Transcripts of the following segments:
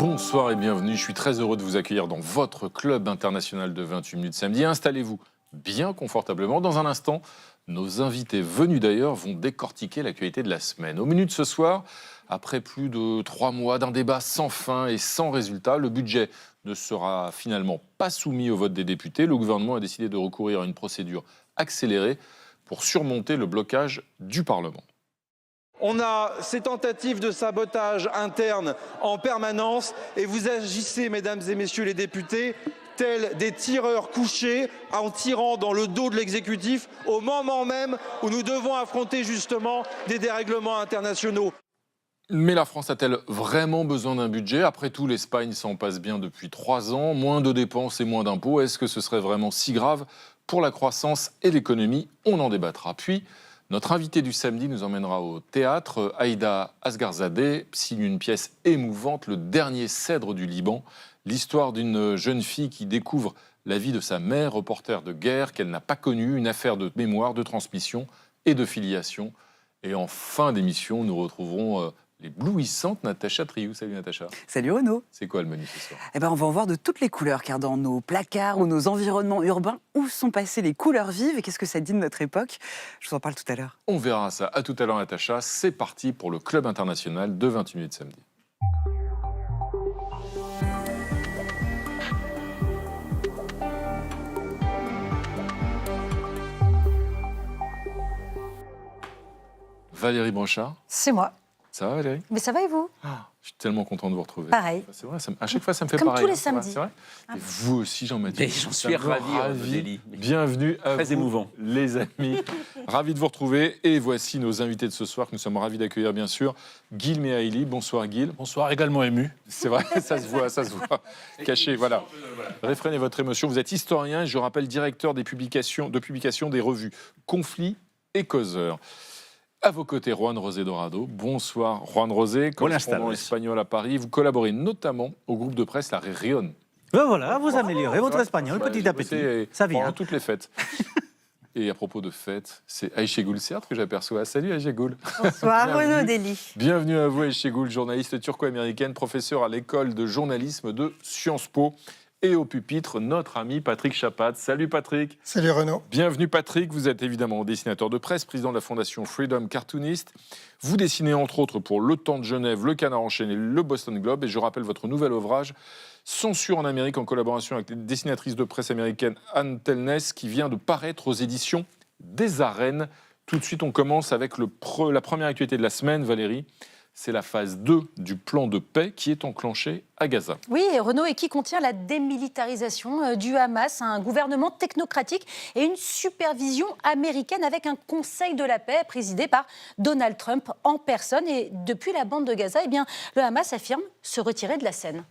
Bonsoir et bienvenue, je suis très heureux de vous accueillir dans votre club international de 28 minutes samedi. Installez-vous bien confortablement. Dans un instant, nos invités venus d'ailleurs vont décortiquer l'actualité de la semaine. Au menu de ce soir, après plus de 3 mois d'un débat sans fin et sans résultat, le budget ne sera finalement pas soumis au vote des députés. Le gouvernement a décidé de recourir à une procédure accélérée pour surmonter le blocage du Parlement. On a ces tentatives de sabotage interne en permanence et vous agissez, mesdames et messieurs les députés, tels des tireurs couchés en tirant dans le dos de l'exécutif au moment même où nous devons affronter justement des dérèglements internationaux. Mais la France a-t-elle vraiment besoin d'un budget? Après tout, l'Espagne s'en passe bien depuis 3 ans. Moins de dépenses et moins d'impôts. Est-ce que ce serait vraiment si grave pour la croissance et l'économie? On en débattra. Puis, notre invité du samedi nous emmènera au théâtre. Aïda Asgarzadeh signe une pièce émouvante, Le dernier cèdre du Liban. L'histoire d'une jeune fille qui découvre la vie de sa mère, reporter de guerre, qu'elle n'a pas connue, une affaire de mémoire, de transmission et de filiation. Et en fin d'émission, nous retrouverons l'éblouissante Natacha Triou. Salut Natacha. Salut Renaud. C'est quoi le menu ce soir? On va en voir de toutes les couleurs, car dans nos placards ou nos environnements urbains, où sont passées les couleurs vives et qu'est-ce que ça dit de notre époque? Je vous en parle tout à l'heure. On verra ça. À tout à l'heure Natacha. C'est parti pour le Club international de 28 minutes samedi. Valérie Brochard. C'est moi. Ça va Valérie? Mais ça va et vous? Je suis tellement content de vous retrouver. Pareil. C'est vrai, à chaque fois ça me fait Comme pareil. tous les C'est vrai, samedis. c'est vrai. Et vous aussi Jean-Mathieu. J'en suis ravi. Bienvenue à Très vous, émouvant. les amis. Ravi de vous retrouver. Et voici nos invités de ce soir que nous sommes ravis d'accueillir bien sûr. Guil Mehaili. Bonsoir Guil. Bonsoir, également ému. C'est vrai, ça se voit. Caché, voilà. Réfrénez votre émotion. Vous êtes historien et je rappelle directeur des publications des revues Conflits et Causeurs. À vos côtés, Juan José Dorado. Bonsoir, Juan José, correspondant espagnol à Paris. Vous collaborez notamment au groupe de presse La Région. Ben voilà, vous améliorez votre espagnol petit à petit. Ça vient. Pendant toutes les fêtes. Et à propos de fêtes, c'est Aïché Goul-Siart que j'aperçois. Salut Aïché Goul. Bonsoir Renaud Dely. Bienvenue à vous Aïché Goul, journaliste turco-américaine, professeure à l'école de journalisme de Sciences Po. Et au pupitre, notre ami Patrick Chapat. Salut Patrick. Salut Renaud. Bienvenue Patrick, vous êtes évidemment dessinateur de presse, président de la fondation Freedom Cartoonist. Vous dessinez entre autres pour Le Temps de Genève, Le Canard enchaîné, Le Boston Globe. Et je rappelle votre nouvel ouvrage, Censure en Amérique, en collaboration avec la dessinatrice de presse américaine Anne Telness, qui vient de paraître aux éditions des Arènes. Tout de suite, on commence avec la première actualité de la semaine, Valérie. C'est la phase 2 du plan de paix qui est enclenché à Gaza. Oui, Renaud, et qui contient la démilitarisation du Hamas, un gouvernement technocratique et une supervision américaine avec un conseil de la paix présidé par Donald Trump en personne. Et depuis la bande de Gaza, le Hamas affirme se retirer de la scène.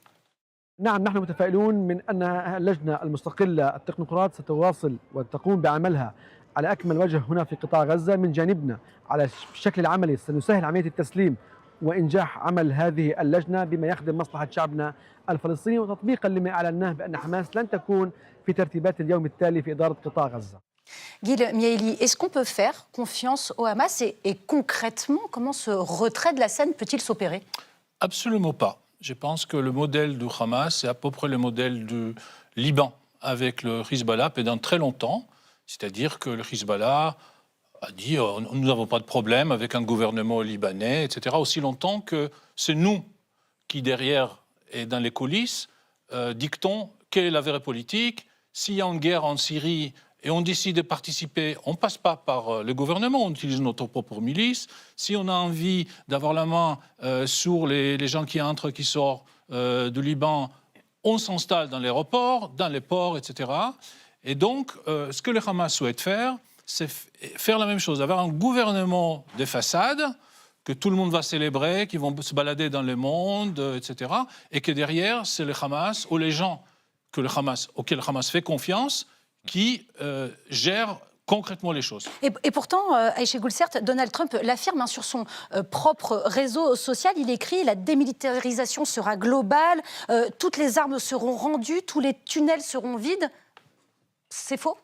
نعم نحن متفائلون من أن اللجنة المستقلة التكنوقراط ستواصل وتقوم بعملها على أكمل وجه هنا في قطاع غزة من جانبنا على الشكل العملي سنسهل عملية التسليم وإنجاح عمل هذه اللجنة بما يخدم مصلحة شعبنا الفلسطيني وتطبيقا لما أعلناه بأن حماس لن تكون في ترتيبات اليوم التالي في إدارة قطاع غزة. Guil Mehaili, est-ce qu'on peut faire confiance au Hamas et concrètement, comment ce retrait de la scène peut-il s'opérer? Absolument pas. Je pense que le modèle du Hamas, c'est à peu près le modèle du Liban avec le Hezbollah pendant très longtemps. C'est-à-dire que le Hezbollah a dit nous n'avons pas de problème avec un gouvernement libanais, etc. Aussi longtemps que c'est nous qui, derrière et dans les coulisses, dictons quelle est la vraie politique. S'il y a une guerre en Syrie et on décide de participer, on ne passe pas par le gouvernement, on utilise notre propre milice. Si on a envie d'avoir la main sur les gens qui entrent, qui sortent du Liban, on s'installe dans l'aéroport, dans les ports, etc. Et donc, ce que le Hamas souhaite faire, c'est faire la même chose, avoir un gouvernement de façade que tout le monde va célébrer, qui vont se balader dans le monde, etc. Et que derrière, c'est le Hamas ou les gens auxquels le Hamas fait confiance qui gèrent concrètement les choses. Et pourtant, Aïché Goul-Siart, Donald Trump l'affirme sur son propre réseau social. Il écrit « La démilitarisation sera globale, toutes les armes seront rendues, tous les tunnels seront vides ». C'est faux?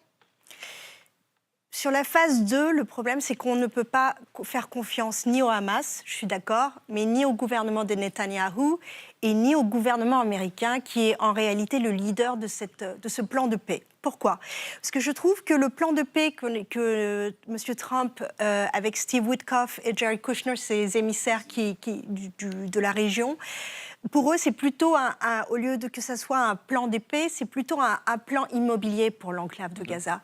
Sur la phase 2, le problème, c'est qu'on ne peut pas faire confiance ni au Hamas, je suis d'accord, mais ni au gouvernement de Netanyahou. et ni au gouvernement américain qui est en réalité le leader de ce plan de paix. Pourquoi ? Parce que je trouve que le plan de paix que M. Trump, avec Steve Witkoff et Jared Kushner, ses émissaires de la région, pour eux, c'est plutôt, au lieu de que ce soit un plan de paix, c'est plutôt un plan immobilier pour l'enclave de Gaza.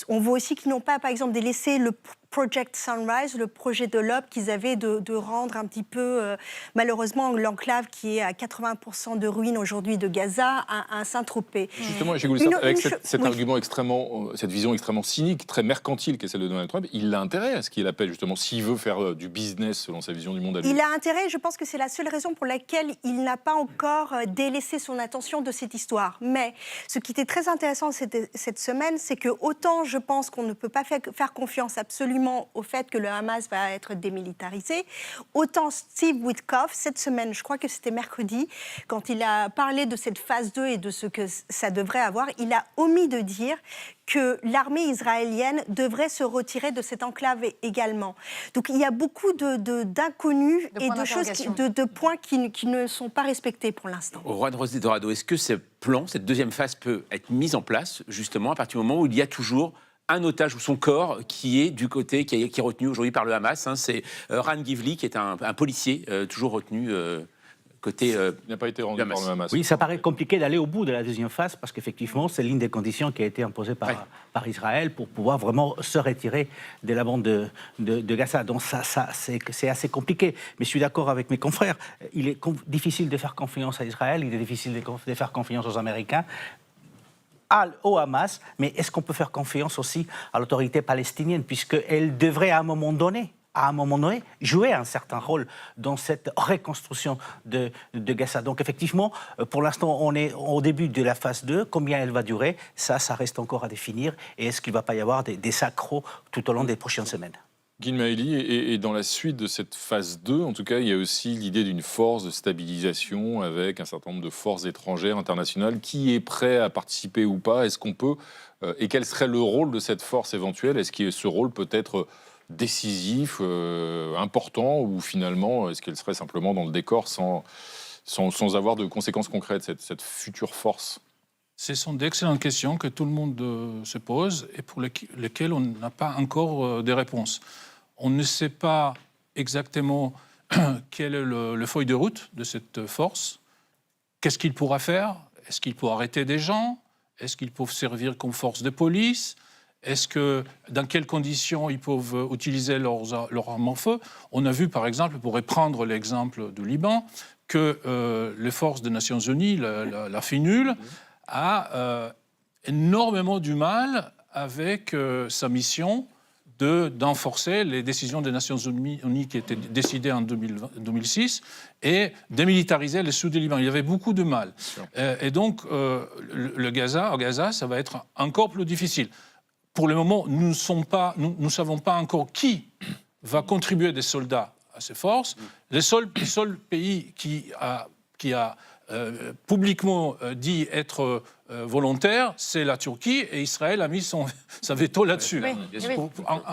On voit aussi qu'ils n'ont pas, par exemple, délaissé le Project Sunrise, le projet de l'OP qu'ils avaient de rendre un petit peu, malheureusement, l'enclave qui est à 80% de ruines aujourd'hui de Gaza, un Saint-Tropez. Justement, avec cet argument extrêmement, cette vision extrêmement cynique, très mercantile qu'est celle de Donald Trump, il a intérêt à ce qu'il appelle justement, s'il veut faire du business selon sa vision du monde à lui. Il a intérêt, je pense que c'est la seule raison pour laquelle il n'a pas encore délaissé son attention de cette histoire. Mais ce qui était très intéressant cette semaine, c'est que autant je pense qu'on ne peut pas faire confiance absolument au fait que le Hamas va être démilitarisé, autant Steve Witkoff, cette semaine, je crois que c'était mercredi, quand il a parlé de cette phase 2 et de ce que ça devrait avoir, il a omis de dire que l'armée israélienne devrait se retirer de cette enclave également. Donc il y a beaucoup d'inconnus et de choses, de points qui ne sont pas respectés pour l'instant. Juan José Dorado, est-ce que ce plan, cette deuxième phase peut être mise en place justement à partir du moment où il y a toujours un otage ou son corps qui est du côté, qui est retenu aujourd'hui par le Hamas, hein, c'est Ran Givli, qui est un policier toujours retenu côté il n'a pas été rendu par le Hamas. Oui, ça paraît compliqué d'aller au bout de la deuxième phase parce qu'effectivement, c'est l'une des conditions qui a été imposée par Israël pour pouvoir vraiment se retirer de la bande de Gaza. Donc ça c'est assez compliqué. Mais je suis d'accord avec mes confrères. Il est difficile de faire confiance à Israël, il est difficile de faire confiance aux Américains, au Hamas, mais est-ce qu'on peut faire confiance aussi à l'autorité palestinienne, puisqu'elle devrait à un moment donné, jouer un certain rôle dans cette reconstruction de Gaza. Donc effectivement, pour l'instant, on est au début de la phase 2. Combien elle va durer, ça reste encore à définir. Et est-ce qu'il ne va pas y avoir des accros tout au long des prochaines semaines ? Guy Maëly, et dans la suite de cette phase 2, en tout cas, il y a aussi l'idée d'une force de stabilisation avec un certain nombre de forces étrangères, internationales. Qui est prêt à participer ou pas ? Est-ce qu'on peut et quel serait le rôle de cette force éventuelle ? Est-ce que ce rôle peut être décisif, important, ou finalement, est-ce qu'elle serait simplement dans le décor sans avoir de conséquences concrètes, cette future force ? Ce sont d'excellentes questions que tout le monde se pose et pour lesquelles on n'a pas encore des réponses. On ne sait pas exactement quelle est le feuille de route de cette force. Qu'est-ce qu'il pourra faire ? Est-ce qu'il pourra arrêter des gens ? Est-ce qu'ils peuvent servir comme force de police ? Dans quelles conditions ils peuvent utiliser leurs armes en feu ? On a vu, par exemple, pour reprendre l'exemple du Liban, que les forces des Nations Unies, la FINUL, a énormément du mal avec sa mission d'enforcer les décisions des Nations Unies qui étaient décidées en 2006 et démilitariser le sud du Liban. Il y avait beaucoup de mal. Et donc, à Gaza, ça va être encore plus difficile. Pour le moment, nous ne savons pas encore qui va contribuer des soldats à ces forces. Le seul pays qui a publiquement dit être volontaire, c'est la Turquie, et Israël a mis sa veto là-dessus.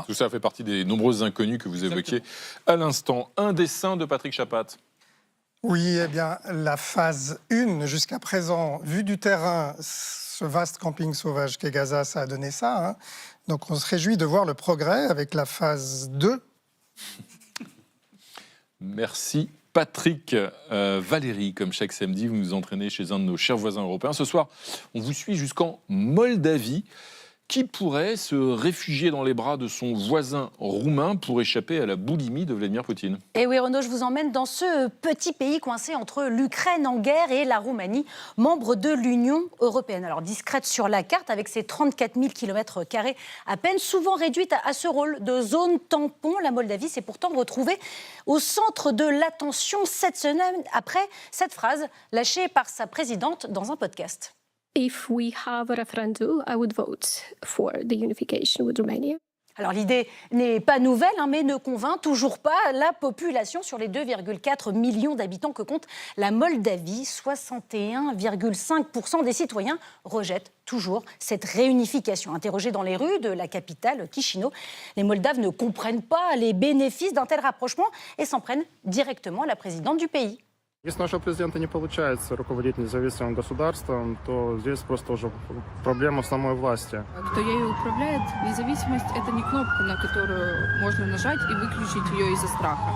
Tout ça fait partie des nombreuses inconnues que vous évoquiez à l'instant. Un dessin de Patrick Chapat. Oui, eh bien, la phase 1, jusqu'à présent, vue du terrain, ce vaste camping sauvage qu'est Gaza, ça a donné ça. Hein. Donc on se réjouit de voir le progrès avec la phase 2. Merci Patrick. Valérie, comme chaque samedi, vous nous entraînez chez un de nos chers voisins européens. Ce soir, on vous suit jusqu'en Moldavie. Qui pourrait se réfugier dans les bras de son voisin roumain pour échapper à la boulimie de Vladimir Poutine ? Et oui, Renaud, je vous emmène dans ce petit pays coincé entre l'Ukraine en guerre et la Roumanie, membre de l'Union européenne. Alors discrète sur la carte, avec ses 34 000 km² à peine, souvent réduite à ce rôle de zone tampon, la Moldavie s'est pourtant retrouvée au centre de l'attention cette semaine après cette phrase lâchée par sa présidente dans un podcast. If we have a referendum, I would vote for the unification with Romania. Alors l'idée n'est pas nouvelle, mais ne convainc toujours pas la population sur les 2,4 millions d'habitants que compte la Moldavie. 61,5% des citoyens rejettent toujours cette réunification. Interrogés dans les rues de la capitale, Chisinau, les Moldaves ne comprennent pas les bénéfices d'un tel rapprochement et s'en prennent directement à la présidente du pays. Если у нашего президента не получается руководить независимым государством, то здесь просто уже проблема в самой власти. Кто ею управляет, независимость – это не кнопка, на которую можно нажать и выключить ее из-за страха.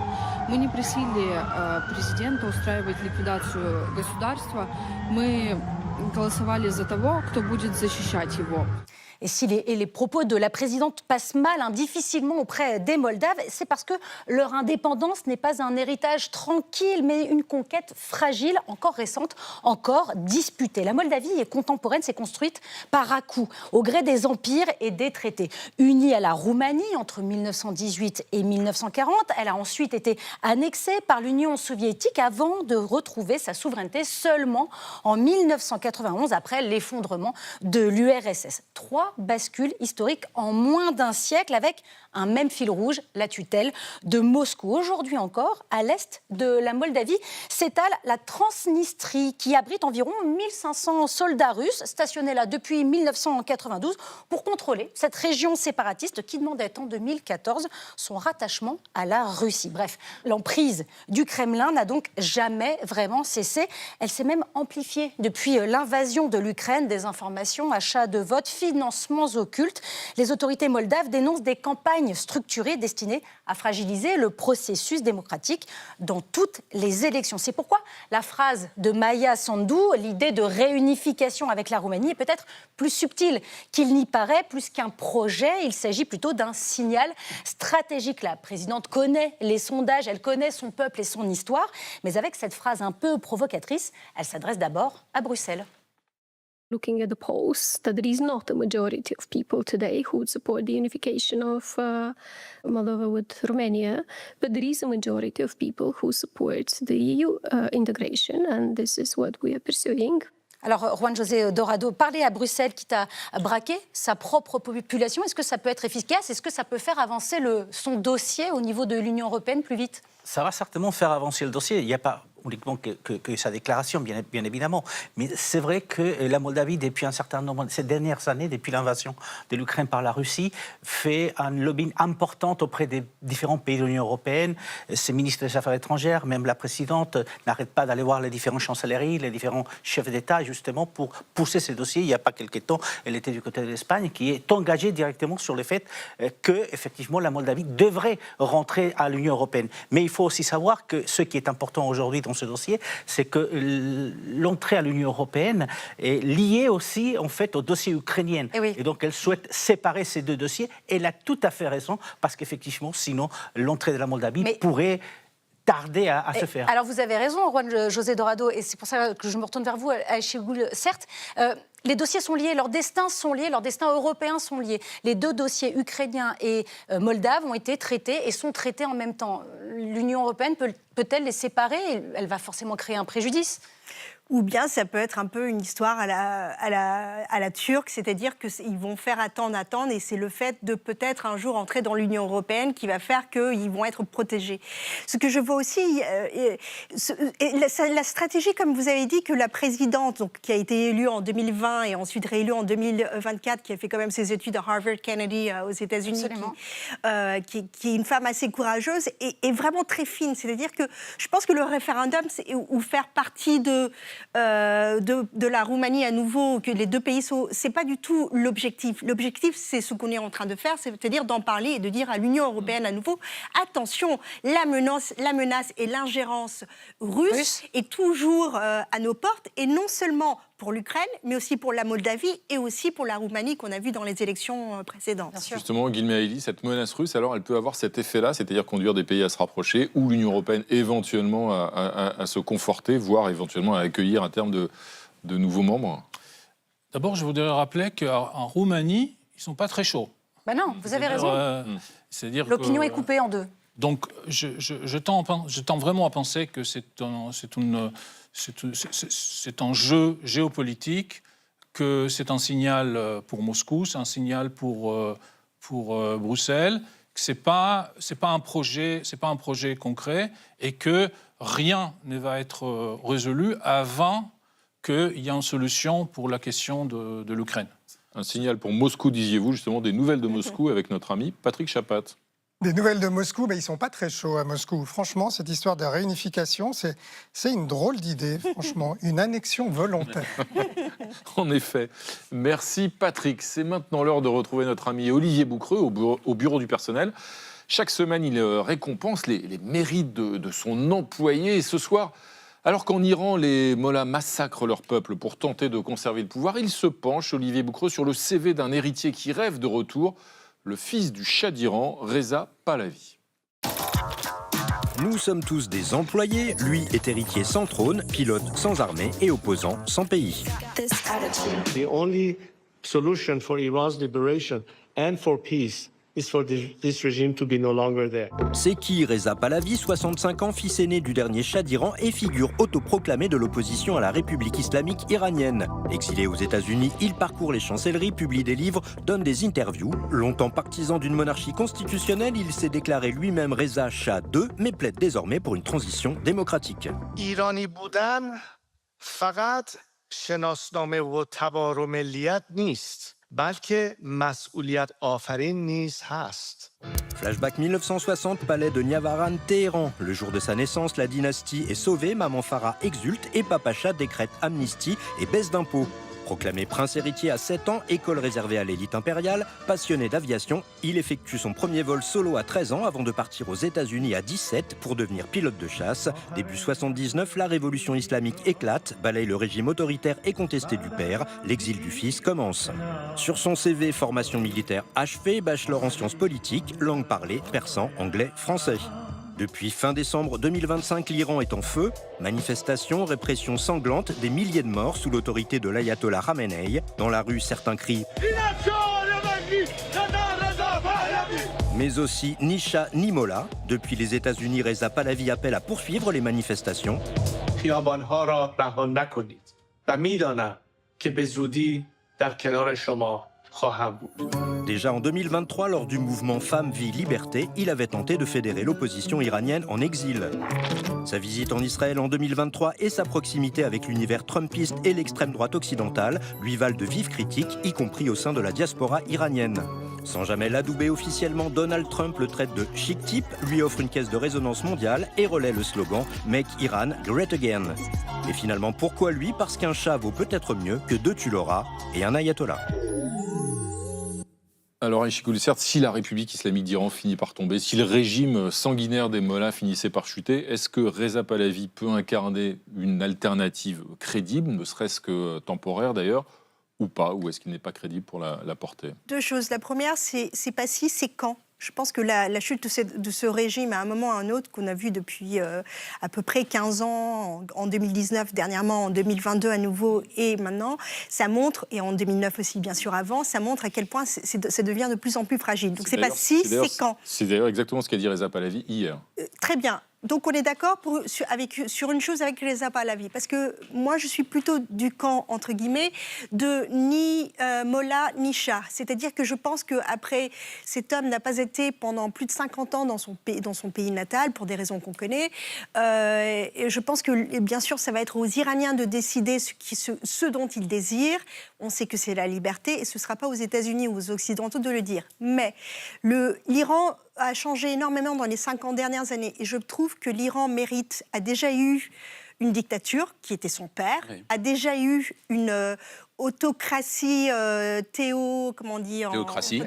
Мы не просили президента устраивать ликвидацию государства, мы голосовали за того, кто будет защищать его. Et si les propos de la présidente passent mal, difficilement auprès des Moldaves, c'est parce que leur indépendance n'est pas un héritage tranquille, mais une conquête fragile, encore récente, encore disputée. La Moldavie contemporaine s'est construite par à-coups, au gré des empires et des traités. Unie à la Roumanie entre 1918 et 1940, elle a ensuite été annexée par l'Union soviétique avant de retrouver sa souveraineté seulement en 1991, après l'effondrement de l'URSS. 3 bascule historique en moins d'un siècle avec un même fil rouge, la tutelle de Moscou. Aujourd'hui encore, à l'est de la Moldavie, s'étale la Transnistrie qui abrite environ 1500 soldats russes stationnés là depuis 1992 pour contrôler cette région séparatiste qui demandait en 2014 son rattachement à la Russie. Bref, l'emprise du Kremlin n'a donc jamais vraiment cessé. Elle s'est même amplifiée depuis l'invasion de l'Ukraine, désinformation, achat de votes, financements occultes. Les autorités moldaves dénoncent des campagnes structurées destinées à fragiliser le processus démocratique dans toutes les élections. C'est pourquoi la phrase de Maia Sandu, l'idée de réunification avec la Roumanie, est peut-être plus subtile qu'il n'y paraît. Plus qu'un projet, il s'agit plutôt d'un signal stratégique. La présidente connaît les sondages, elle connaît son peuple et son histoire, mais avec cette phrase un peu provocatrice, elle s'adresse d'abord à Bruxelles. Looking at the polls, that there is not a majority of people today who would support the unification of Moldova with Romania, but there is a majority of people who support the EU integration, and this is what we are pursuing. Alors, Juan José Dorado, parler à Bruxelles, quitte à braquer sa propre population, est-ce que ça peut être efficace? Est-ce que ça peut faire avancer son dossier au niveau de l'Union européenne plus vite? Ça va certainement faire avancer le dossier. Il n'y a pas uniquement que sa déclaration, bien évidemment. Mais c'est vrai que la Moldavie, depuis un certain nombre, ces dernières années, depuis l'invasion de l'Ukraine par la Russie, fait un lobbying important auprès des différents pays de l'Union européenne. Ses ministres des Affaires étrangères, même la présidente, n'arrête pas d'aller voir les différentes chancelleries, les différents chefs d'État, justement, pour pousser ces dossiers. Il n'y a pas quelque temps, elle était du côté de l'Espagne, qui est engagée directement sur le fait que, effectivement, la Moldavie devrait rentrer à l'Union européenne. Mais il faut aussi savoir que ce qui est important aujourd'hui dans ce dossier, c'est que l'entrée à l'Union européenne est liée aussi, en fait, au dossier ukrainien. Et donc, elle souhaite séparer ces deux dossiers. Elle a tout à fait raison, parce qu'effectivement, sinon, l'entrée de la Moldavie pourrait tarder à se faire. Alors, vous avez raison, Juan José Dorado, et c'est pour ça que je me retourne vers vous, Ayşegül. Certes, les dossiers sont liés, leurs destins sont liés, leurs destins européens sont liés. Les deux dossiers ukrainiens et moldaves ont été traités et sont traités en même temps. L'Union européenne peut-elle les séparer? Elle va forcément créer un préjudice. Ou bien ça peut être un peu une histoire à la turque, c'est-à-dire qu'ils vont faire attendre, et c'est le fait de peut-être un jour entrer dans l'Union européenne qui va faire qu'ils vont être protégés. Ce que je vois aussi, la stratégie, comme vous avez dit, que la présidente, donc, qui a été élue en 2020 et ensuite réélue en 2024, qui a fait quand même ses études à Harvard Kennedy aux États-Unis, qui est une femme assez courageuse et vraiment très fine. C'est-à-dire que je pense que le référendum, ou faire partie de la Roumanie à nouveau, que les deux pays sont... C'est pas du tout l'objectif. L'objectif, c'est ce qu'on est en train de faire, c'est-à-dire d'en parler et de dire à l'Union européenne à nouveau, attention, la menace et l'ingérence russe est toujours à nos portes, et non seulement pour l'Ukraine, mais aussi pour la Moldavie et aussi pour la Roumanie qu'on a vu dans les élections précédentes. Justement, Guilhem Haïli, cette menace russe, alors elle peut avoir cet effet-là, c'est-à-dire conduire des pays à se rapprocher, ou l'Union européenne éventuellement à se conforter, voire éventuellement à accueillir un terme de nouveaux membres? D'abord, je voudrais rappeler qu'en Roumanie, ils ne sont pas très chauds. Ben non, vous avez raison. L'opinion est coupée en deux. Donc, je tends vraiment à penser que c'est un jeu géopolitique, que c'est un signal pour Moscou, c'est un signal pour Bruxelles, que c'est pas un projet concret, et que rien ne va être résolu avant qu'il y ait une solution pour la question de l'Ukraine. Un signal pour Moscou, disiez-vous, justement, des nouvelles de Moscou avec notre ami Patrick Chapat. Des nouvelles de Moscou, mais ils ne sont pas très chauds à Moscou. Franchement, cette histoire de réunification, c'est une drôle d'idée, franchement. Une annexion volontaire. En effet. Merci Patrick. C'est maintenant l'heure de retrouver notre ami Olivier Boucreux au bureau du personnel. Chaque semaine, il récompense les mérites de son employé. Et ce soir, alors qu'en Iran, les mollahs massacrent leur peuple pour tenter de conserver le pouvoir, il se penche, Olivier Boucreux, sur le CV d'un héritier qui rêve de retour, le fils du Shah d'Iran, Reza Pahlavi. Nous sommes tous des employés, lui est héritier sans trône, pilote sans armée et opposant sans pays. The only solution for Iran's liberation and for peace is for this regime to be no longer there. C'est qui Reza Pahlavi, 65 ans, fils aîné du dernier Shah d'Iran et figure autoproclamée de l'opposition à la République islamique iranienne. Exilé aux États-Unis, il parcourt les chancelleries, publie des livres, donne des interviews. Longtemps partisan d'une monarchie constitutionnelle, il s'est déclaré lui-même Reza Shah II, mais plaide désormais pour une transition démocratique. Irani boudan faqat shenasname wa tabar milliyat nist. Flashback 1960, palais de Niavaran, Téhéran. Le jour de sa naissance, la dynastie est sauvée, maman Farah exulte et papa Shah décrète amnistie et baisse d'impôts. Proclamé prince héritier à 7 ans, école réservée à l'élite impériale, passionné d'aviation, il effectue son premier vol solo à 13 ans avant de partir aux États-Unis à 17 pour devenir pilote de chasse. Début 79, la révolution islamique éclate, balaye le régime autoritaire et contesté du père. L'exil du fils commence. Sur son CV, formation militaire achevée, bachelor en sciences politiques, langue parlée, persan, anglais, français. Depuis fin décembre 2025, l'Iran est en feu. Manifestations, répression sanglante, des milliers de morts sous l'autorité de l'ayatollah Khamenei. Dans la rue, certains crient mais aussi ni Shah ni Mollah. Depuis les États-Unis, Reza Pahlavi appelle à poursuivre les manifestations. Déjà en 2023, lors du mouvement Femmes, Vie, Liberté, il avait tenté de fédérer l'opposition iranienne en exil. Sa visite en Israël en 2023 et sa proximité avec l'univers trumpiste et l'extrême droite occidentale lui valent de vives critiques, y compris au sein de la diaspora iranienne. Sans jamais l'adouber officiellement, Donald Trump le traite de chic type, lui offre une caisse de résonance mondiale et relaie le slogan « Make Iran Great Again ». Et finalement, pourquoi lui? Parce qu'un chat vaut peut-être mieux que 2 Tuloras et un ayatollah. Alors, Aïchikoul, certes, si la République islamique d'Iran finit par tomber, si le régime sanguinaire des mollahs finissait par chuter, est-ce que Reza Pahlavi peut incarner une alternative crédible, ne serait-ce que temporaire d'ailleurs, ou pas? Ou est-ce qu'il n'est pas crédible pour la porter? 2 choses. La première, c'est pas si, c'est quand. Je pense que la chute de ce régime, à un moment ou à un autre, qu'on a vu depuis à peu près 15 ans, en 2019, dernièrement, en 2022 à nouveau, et maintenant, ça montre, et en 2009 aussi, bien sûr, avant, ça montre à quel point ça devient de plus en plus fragile. Donc c'est pas si, c'est quand. C'est d'ailleurs exactement ce qu'a dit Reza Pahlavi hier. Très bien. Donc on est d'accord sur une chose avec Reza Pahlavi, parce que moi je suis plutôt du camp, entre guillemets, de ni Mollah ni Shah. C'est-à-dire que je pense qu'après, cet homme n'a pas été pendant plus de 50 ans dans son pays natal, pour des raisons qu'on connaît. Et je pense que, bien sûr, ça va être aux Iraniens de décider ce dont ils désirent. On sait que c'est la liberté, et ce ne sera pas aux États-Unis ou aux Occidentaux de le dire. Mais l'Iran a changé énormément dans les 50 dernières années. Et je trouve que l'Iran a déjà eu une dictature, qui était son père, oui. A déjà eu une autocratie, théocratie.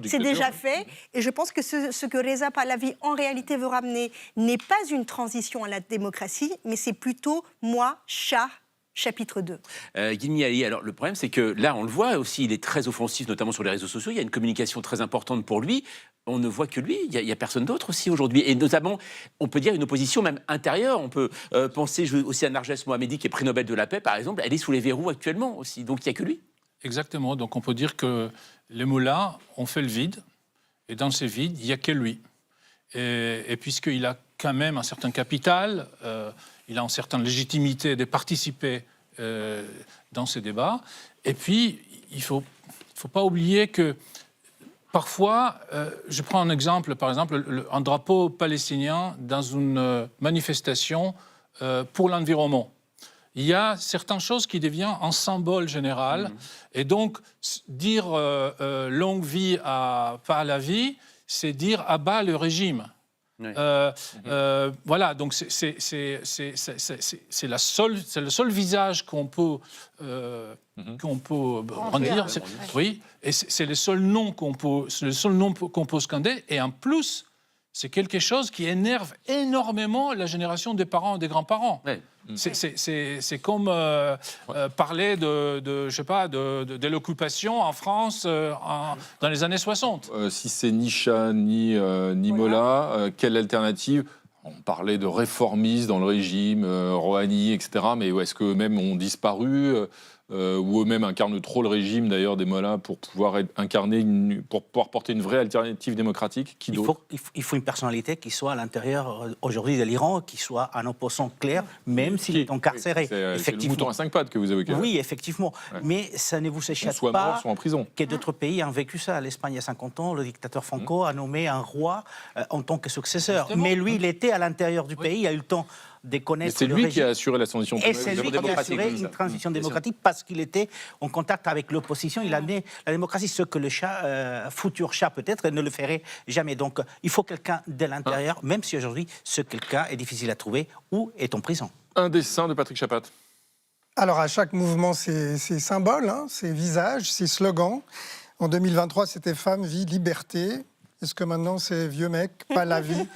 C'est déjà fait. Et je pense que ce que Reza Pahlavi, en réalité, veut ramener n'est pas une transition à la démocratie, mais c'est plutôt moi, Shah, chapitre 2. Guilmi Ali, alors le problème c'est que là on le voit aussi, il est très offensif notamment sur les réseaux sociaux, il y a une communication très importante pour lui, on ne voit que lui, il y a personne d'autre aussi aujourd'hui, et notamment on peut dire une opposition même intérieure, on peut penser aussi à Narges Mohammadi qui est prix Nobel de la paix par exemple, elle est sous les verrous actuellement aussi, donc il n'y a que lui. Exactement, donc on peut dire que les mollahs ont fait le vide, et dans ces vides il n'y a que lui, et puisqu'il a quand même un certain capital, il a une certaine légitimité de participer dans ces débats. Et puis, il ne faut pas oublier que parfois, je prends un exemple, par exemple, un drapeau palestinien dans une manifestation pour l'environnement. Il y a certaines choses qui deviennent un symbole général. Et donc, dire longue vie à Pahlavi, c'est dire à bas le régime. Ouais. Voilà, donc c'est le seul visage qu'on peut brandir. Oui, et c'est le seul nom qu'on peut scander. Et en plus, c'est quelque chose qui énerve énormément la génération des parents et des grands-parents. Ouais. C'est comme parler de l'occupation en France dans les années 60. Si c'est ni chat ni Mola, quelle alternative? On parlait de réformistes dans le régime, Rouhani, etc. Mais est-ce qu'eux-mêmes ont disparu ou eux-mêmes incarnent trop le régime, d'ailleurs, des Mollahs, pour pouvoir pour pouvoir porter une vraie alternative démocratique? Il faut une personnalité qui soit à l'intérieur aujourd'hui de l'Iran, qui soit un opposant clair, même s'il est incarcéré. C'est le mouton à 5 pattes que vous évoquez. Oui, effectivement. Ouais. Mais ça ne vous échappe soit pas morts, soit en prison. Que d'autres pays ont vécu ça. L'Espagne, il y a 50 ans, le dictateur Franco a nommé un roi en tant que successeur. Justement. Mais lui, il était à l'intérieur du pays, il a eu le temps de connaître c'est lui qui a assuré la transition démocratique. Et c'est lui qui a assuré une transition démocratique parce qu'il était en contact avec l'opposition. Il a amené la démocratie, ce que le futur chat peut-être, ne le ferait jamais. Donc il faut quelqu'un de l'intérieur, même si aujourd'hui ce quelqu'un est difficile à trouver ou est en prison. Un dessin de Patrick Chapat. Alors à chaque mouvement, ses symboles, ses visages, ses slogans. En 2023, c'était Femme, Vie, Liberté. Est-ce que maintenant c'est Vieux mec, pas la vie,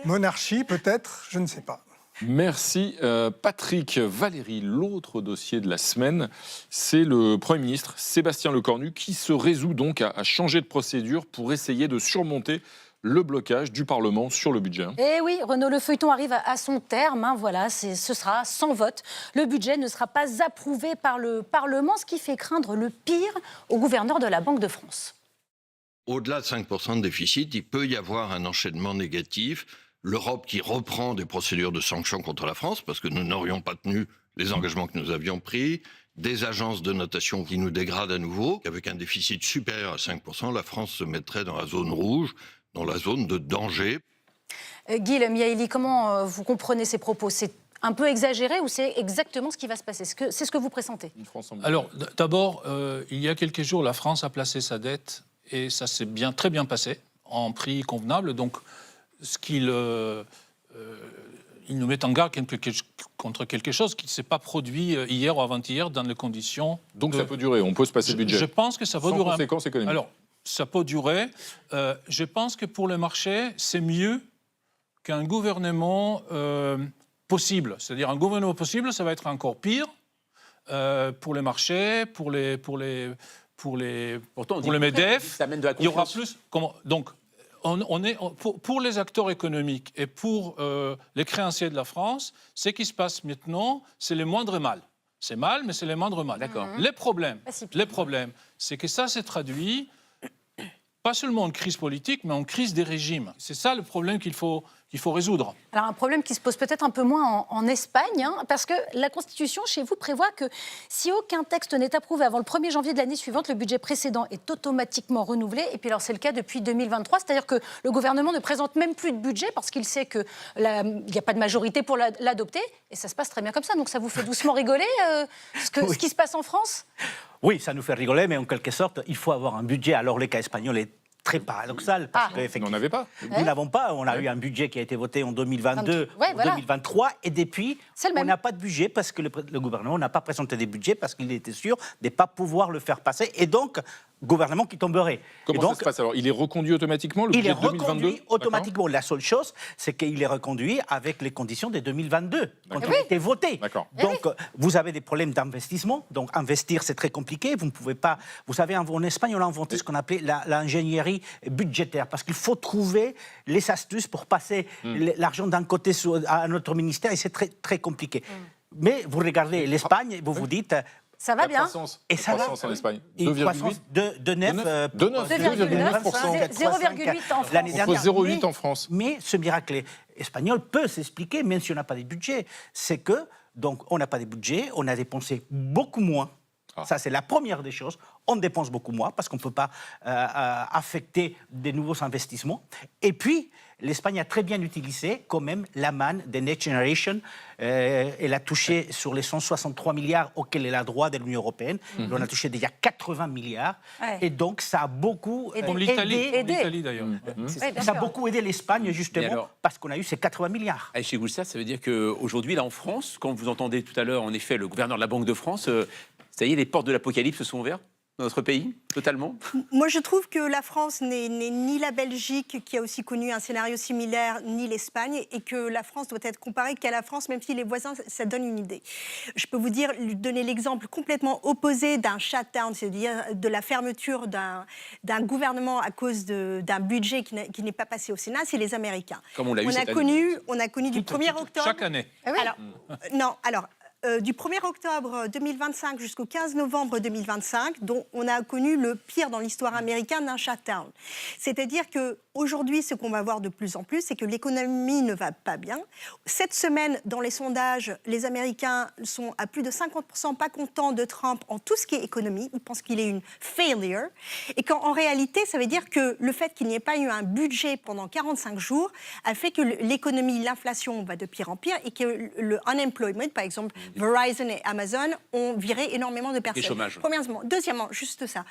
monarchie peut-être? Je ne sais pas. Merci Patrick. Valérie, l'autre dossier de la semaine, c'est le Premier ministre Sébastien Lecornu qui se résout donc à changer de procédure pour essayer de surmonter le blocage du Parlement sur le budget. Et oui, Renaud, le feuilleton arrive à son terme. Voilà, ce sera sans vote. Le budget ne sera pas approuvé par le Parlement, ce qui fait craindre le pire au gouverneur de la Banque de France. Au-delà de 5% de déficit, il peut y avoir un enchaînement négatif. L'Europe qui reprend des procédures de sanctions contre la France parce que nous n'aurions pas tenu les engagements que nous avions pris, des agences de notation qui nous dégradent à nouveau. Avec un déficit supérieur à 5%, la France se mettrait dans la zone rouge, dans la zone de danger. Guy Miaili, comment vous comprenez ces propos? C'est un peu exagéré ou c'est exactement ce qui va se passer? C'est ce que vous pressentez? Alors, d'abord, il y a quelques jours, la France a placé sa dette et ça s'est très bien passé, en prix convenable. Donc, il nous met en garde contre quelque chose qui ne s'est pas produit hier ou avant-hier dans les conditions... Donc ça peut durer, on peut se passer le budget. Je pense que ça peut durer. Sans conséquences économiques. Alors, ça peut durer. Je pense que pour le marché, c'est mieux qu'un gouvernement possible. C'est-à-dire un gouvernement possible, ça va être encore pire pour les marchés, pour les MEDEF. Il y aura plus... Donc, pour les acteurs économiques et pour les créanciers de la France, ce qui se passe maintenant, c'est le moindre mal. C'est mal, mais c'est le moindre mal. D'accord. Les problèmes, c'est que ça s'est traduit pas seulement en crise politique, mais en crise des régimes. C'est ça le problème qu'il faut résoudre. Alors un problème qui se pose peut-être un peu moins en Espagne, parce que la Constitution chez vous prévoit que si aucun texte n'est approuvé avant le 1er janvier de l'année suivante, le budget précédent est automatiquement renouvelé. Et puis alors c'est le cas depuis 2023, c'est-à-dire que le gouvernement ne présente même plus de budget parce qu'il sait qu'il n'y a pas de majorité pour l'adopter. Et ça se passe très bien comme ça. Donc ça vous fait doucement rigoler ce qui se passe en France? Oui, ça nous fait rigoler, mais en quelque sorte, il faut avoir un budget. Alors, le cas espagnol est très paradoxal. Parce on n'en avait pas. Nous n'avons pas. On a eu un budget qui a été voté en 2022, en 2023, et depuis, on n'a pas de budget parce que le gouvernement n'a pas présenté des budgets parce qu'il était sûr de ne pas pouvoir le faire passer. Et donc, gouvernement qui tomberait. Comment ça se passe alors? Il est reconduit automatiquement, le budget de 2022? Il est reconduit automatiquement. La seule chose, c'est qu'il est reconduit avec les conditions de 2022, quand il a été voté. Donc, vous avez des problèmes d'investissement. Donc, investir, c'est très compliqué. Vous ne pouvez pas... Vous savez, en Espagne, on a inventé ce qu'on appelait l'ingénierie budgétaire, parce qu'il faut trouver les astuces pour passer l'argent d'un côté à un autre ministère, et c'est très, très compliqué. Mais vous regardez l'Espagne, vous vous dites... Ça va bien. Et ça va en Espagne. 2,8 de 9. 2,9%. 0,8 en France. L'année dernière. 0,8 en France. Mais ce miracle espagnol peut s'expliquer, même si on n'a pas de budget. C'est que, donc, on n'a pas de budget, on a dépensé beaucoup moins Ça, c'est la première des choses. On dépense beaucoup moins parce qu'on ne peut pas affecter des nouveaux investissements. Et puis, l'Espagne a très bien utilisé quand même la manne des Next Generation. Elle a touché sur les 163 milliards auxquels elle a droit de l'Union européenne. On a touché déjà 80 milliards. Et donc, ça a beaucoup Comme l'Italie d'ailleurs. Ça a beaucoup aidé l'Espagne, justement, parce qu'on a eu ces 80 milliards. Chez Goulsat, ça veut dire qu'aujourd'hui, là en France, quand vous entendez tout à l'heure, en effet, le gouverneur de la Banque de France, ça y est, les portes de l'apocalypse se sont ouvertes dans notre pays, totalement? Moi, je trouve que la France n'est ni la Belgique, qui a aussi connu un scénario similaire, ni l'Espagne, et que la France doit être comparée qu'à la France, même si les voisins, ça donne une idée. Je peux vous donner l'exemple complètement opposé d'un shutdown, c'est-à-dire de la fermeture d'un gouvernement à cause d'un budget qui n'est pas passé au Sénat, c'est les Américains. Comme on l'a eu cette année. On a connu du 1er octobre... Chaque année. Du 1er octobre 2025 jusqu'au 15 novembre 2025, dont on a connu le pire dans l'histoire américaine d'un shutdown. C'est-à-dire qu'aujourd'hui, ce qu'on va voir de plus en plus, c'est que l'économie ne va pas bien. Cette semaine, dans les sondages, les Américains sont à plus de 50% pas contents de Trump en tout ce qui est économie. Ils pensent qu'il est une failure. Et qu'en réalité, ça veut dire que le fait qu'il n'y ait pas eu un budget pendant 45 jours a fait que l'économie, l'inflation va de pire en pire et que le unemployment, par exemple, Verizon et Amazon ont viré énormément de personnes. Et chômage. Premièrement. Deuxièmement, juste ça.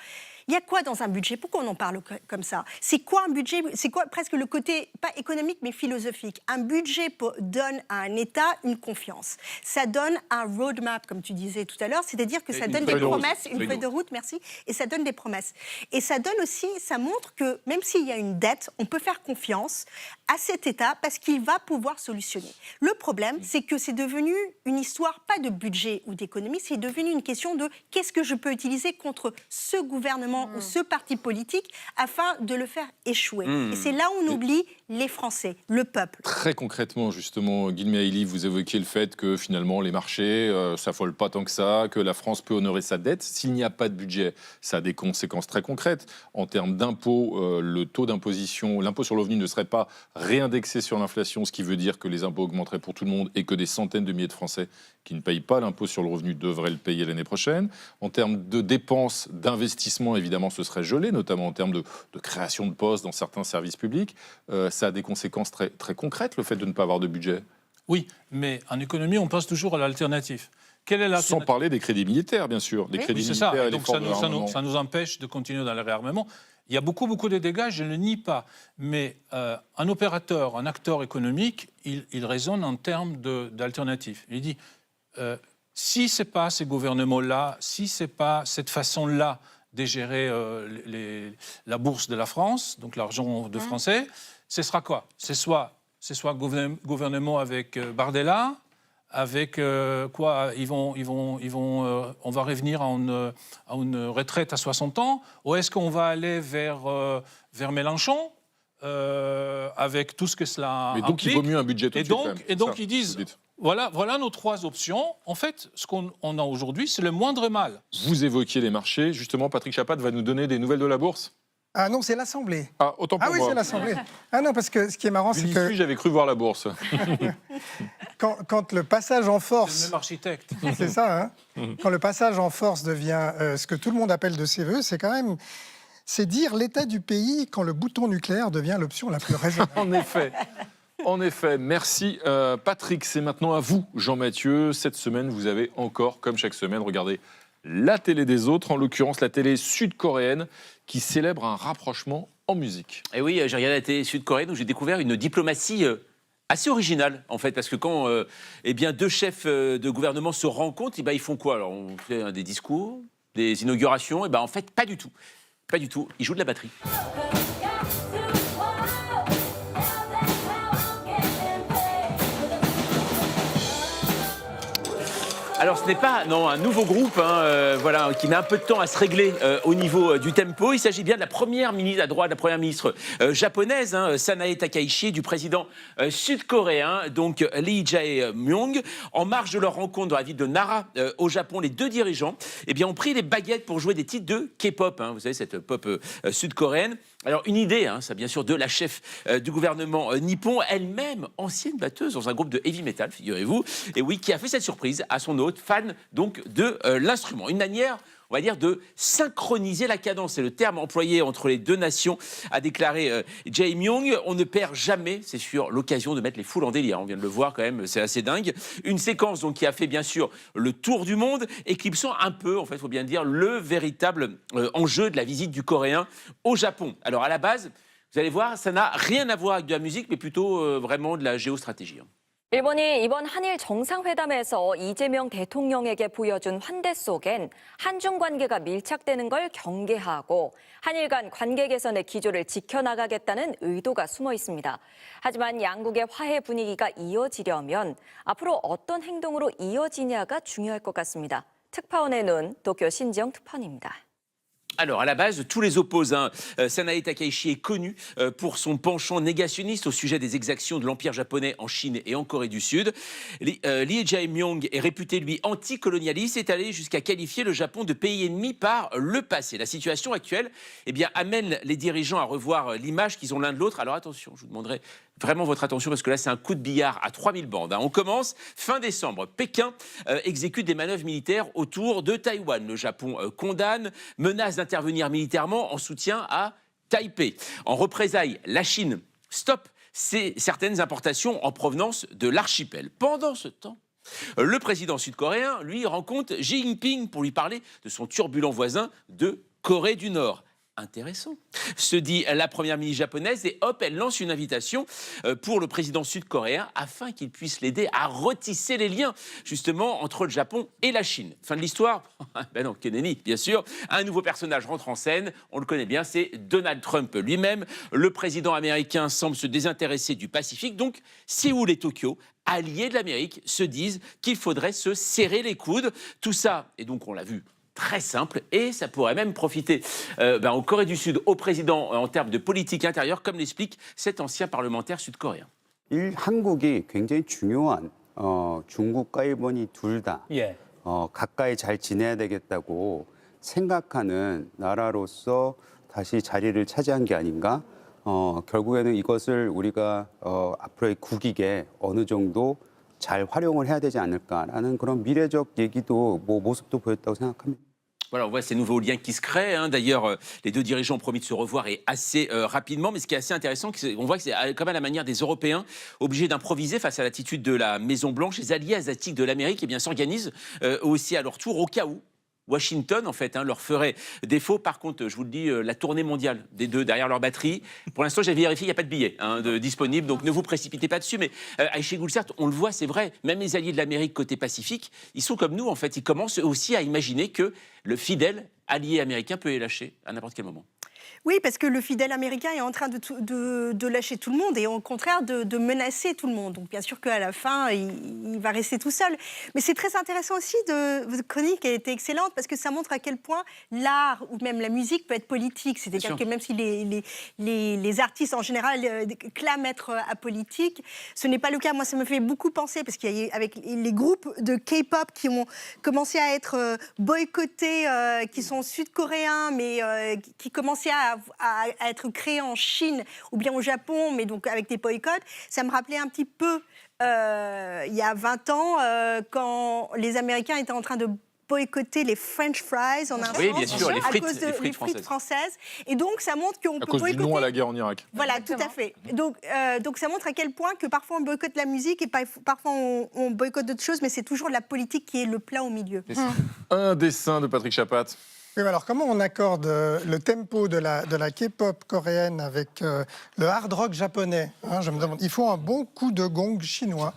Il y a quoi dans un budget? Pourquoi on en parle comme ça? C'est quoi un budget? C'est quoi presque le côté, pas économique, mais philosophique? Un budget donne à un État une confiance. Ça donne un roadmap, comme tu disais tout à l'heure, c'est-à-dire que ça donne des promesses, une feuille de route, merci, et ça donne des promesses. Et ça donne aussi, ça montre que même s'il y a une dette, on peut faire confiance à cet État parce qu'il va pouvoir solutionner. Le problème, c'est que c'est devenu une histoire, pas de budget ou d'économie, c'est devenu une question de qu'est-ce que je peux utiliser contre ce gouvernement ou ce parti politique afin de le faire échouer. Et c'est là où on oublie les Français, le peuple. Très concrètement, justement, Guilhem Aili, vous évoquiez le fait que finalement les marchés s'affolent pas tant que ça, que la France peut honorer sa dette. S'il n'y a pas de budget, ça a des conséquences très concrètes. En termes d'impôts, le taux d'imposition, l'impôt sur le revenu ne serait pas réindexé sur l'inflation, ce qui veut dire que les impôts augmenteraient pour tout le monde et que des centaines de milliers de Français qui ne payent pas l'impôt sur le revenu devraient le payer l'année prochaine. En termes de dépenses, d'investissement, évidemment, ce serait gelé, notamment en termes de création de postes dans certains services publics. Ça a des conséquences très, très concrètes, le fait de ne pas avoir de budget. Oui, mais en économie, on pense toujours à l'alternative. Quelle est l'alternative? Sans parler des crédits militaires, bien sûr. Des crédits c'est ça. militaires et Donc ça nous empêche de continuer dans le réarmement. Il y a beaucoup de dégâts, je ne le nie pas. Mais un opérateur, un acteur économique, il raisonne en termes d'alternatives. Il dit, si ce n'est pas ces gouvernements-là, si ce n'est pas cette façon-là de gérer la bourse de la France, donc l'argent de Français, ce sera quoi? C'est soit gouvernement avec Bardella, avec quoi on va revenir à une retraite à 60 ans, ou est-ce qu'on va aller vers Mélenchon avec tout ce que cela implique? Mais donc il vaut mieux un budget tout de suite. Et donc ils disent, voilà nos trois options. En fait, ce qu'on a aujourd'hui, c'est le moindre mal. Vous évoquiez les marchés. Justement, Patrick Chapat va nous donner des nouvelles de la bourse. Ah non, c'est l'Assemblée. Ah, autant pour moi. Ah oui, c'est l'Assemblée. Ah non, parce que ce qui est marrant, c'est que... J'avais cru voir la bourse. quand le passage en force... C'est le même architecte. C'est ça, hein. Quand le passage en force devient ce que tout le monde appelle de ses voeux, c'est quand même... C'est dire l'état du pays quand le bouton nucléaire devient l'option la plus raisonnable. En effet, merci Patrick. C'est maintenant à vous, Jean-Mathieu. Cette semaine, vous avez encore, comme chaque semaine, regardé la télé des autres, en l'occurrence la télé sud-coréenne, qui célèbre un rapprochement en musique. Et oui, j'ai regardé la télé sud-coréenne où j'ai découvert une diplomatie assez originale, en fait, parce que quand deux chefs de gouvernement se rencontrent, ils font quoi? Alors, on fait des discours, des inaugurations, en fait, pas du tout. Pas du tout, ils jouent de la batterie. Alors ce n'est pas un nouveau groupe qui met un peu de temps à se régler au niveau du tempo. Il s'agit bien de la première ministre, à droite, la première ministre japonaise, Sanae Takaichi, et du président sud-coréen, donc Lee Jae-myung. En marge de leur rencontre dans la ville de Nara, au Japon, les deux dirigeants ont pris les baguettes pour jouer des titres de K-pop. Vous savez, cette pop sud-coréenne. Alors, une idée, hein, ça bien sûr, de la chef du gouvernement nippon, elle-même ancienne batteuse dans un groupe de heavy metal, figurez-vous, et oui, qui a fait cette surprise à son hôte, fan donc de l'instrument. Une manière, on va dire, de synchroniser la cadence. C'est le terme employé entre les deux nations, a déclaré Jae Myung. On ne perd jamais, c'est sûr, l'occasion de mettre les foules en délire. On vient de le voir quand même, c'est assez dingue. Une séquence donc qui a fait bien sûr le tour du monde, éclipsant un peu, en fait, il faut bien dire, le véritable enjeu de la visite du Coréen au Japon. Alors à la base, vous allez voir, ça n'a rien à voir avec de la musique, mais plutôt vraiment de la géostratégie. 일본이 이번 한일 정상회담에서 이재명 대통령에게 보여준 환대 속엔 한중 관계가 밀착되는 걸 경계하고 한일 간 관계 개선의 기조를 지켜나가겠다는 의도가 숨어 있습니다. 하지만 양국의 화해 분위기가 이어지려면 앞으로 어떤 행동으로 이어지냐가 중요할 것 같습니다. 특파원의 눈, 도쿄 신지영 특파원입니다. Alors, à la base, tous les opposent. Sanae Takaichi est connu pour son penchant négationniste au sujet des exactions de l'Empire japonais en Chine et en Corée du Sud. Lee Jae-myung est réputé, lui, anticolonialiste, est allé jusqu'à qualifier le Japon de pays ennemi par le passé. La situation actuelle amène les dirigeants à revoir l'image qu'ils ont l'un de l'autre. Alors attention, je vous demanderai vraiment votre attention parce que là, c'est un coup de billard à 3000 bandes. On commence fin décembre. Pékin exécute des manœuvres militaires autour de Taïwan. Le Japon condamne, menace d'intervenir militairement en soutien à Taipei. En représailles, la Chine stoppe certaines importations en provenance de l'archipel. Pendant ce temps, le président sud-coréen, lui, rencontre Xi Jinping pour lui parler de son turbulent voisin de Corée du Nord. Intéressant, se dit la première ministre japonaise, et hop, elle lance une invitation pour le président sud-coréen afin qu'il puisse l'aider à retisser les liens justement entre le Japon et la Chine. Fin de l'histoire? Ben non, Kennedy, bien sûr. Un nouveau personnage rentre en scène, on le connaît bien, c'est Donald Trump lui-même. Le président américain semble se désintéresser du Pacifique, donc Séoul et Tokyo, alliés de l'Amérique, se disent qu'il faudrait se serrer les coudes. Tout ça, et donc on l'a vu, très simple, et ça pourrait même profiter en Corée du Sud au président en termes de politique intérieure, comme l'explique cet ancien parlementaire sud-coréen. 한국이 굉장히 중요한 중국과 일본이 둘 다 가까이 잘 지내야 되겠다고 생각하는 나라로서 다시 자리를 차지한 게 아닌가. 결국에는 이것을 우리가 앞으로의 국익에 어느 정도 잘 활용을 해야 되지 않을까라는 그런 미래적 얘기도 모습도 보였다고 생각합니다. Voilà, on voit ces nouveaux liens qui se créent. D'ailleurs, les deux dirigeants ont promis de se revoir et assez rapidement. Mais ce qui est assez intéressant, on voit que c'est quand même à la manière des Européens, obligés d'improviser face à l'attitude de la Maison-Blanche. Les alliés asiatiques de l'Amérique s'organisent aussi à leur tour au cas où Washington, en fait, leur ferait défaut. Par contre, je vous le dis, la tournée mondiale des deux derrière leur batterie, pour l'instant, j'ai vérifié, il n'y a pas de billets disponibles, donc ne vous précipitez pas dessus. Mais Aïché Goulsert, on le voit, c'est vrai, même les alliés de l'Amérique côté Pacifique, ils sont comme nous, en fait. Ils commencent aussi à imaginer que le fidèle allié américain peut les lâcher à n'importe quel moment. Oui, parce que le fidèle américain est en train de lâcher tout le monde et au contraire de menacer tout le monde. Donc bien sûr qu'à la fin, il va rester tout seul. Mais c'est très intéressant aussi, votre chronique a été excellente parce que ça montre à quel point l'art ou même la musique peut être politique. C'est-à-dire que même si les artistes en général clament être apolitiques, ce n'est pas le cas. Moi, ça me fait beaucoup penser parce qu'il y a avec les groupes de K-pop qui ont commencé à être boycottés, qui sont sud-coréens, mais qui commençaient à être créés en Chine ou bien au Japon, mais donc avec des boycotts. Ça me rappelait un petit peu il y a 20 ans quand les Américains étaient en train de boycotter les French fries en un oui, bien sûr, les frites françaises. Et donc, ça montre qu'on peut boycotter... À cause du non à la guerre en Irak. Voilà, tout à fait. Donc, ça montre à quel point que parfois on boycotte la musique et parfois on boycotte d'autres choses, mais c'est toujours la politique qui est le plat au milieu. Un dessin de Patrick Chapat. Oui, alors comment on accorde le tempo de la K-pop coréenne avec le hard rock japonais, je me demande, il faut un bon coup de gong chinois.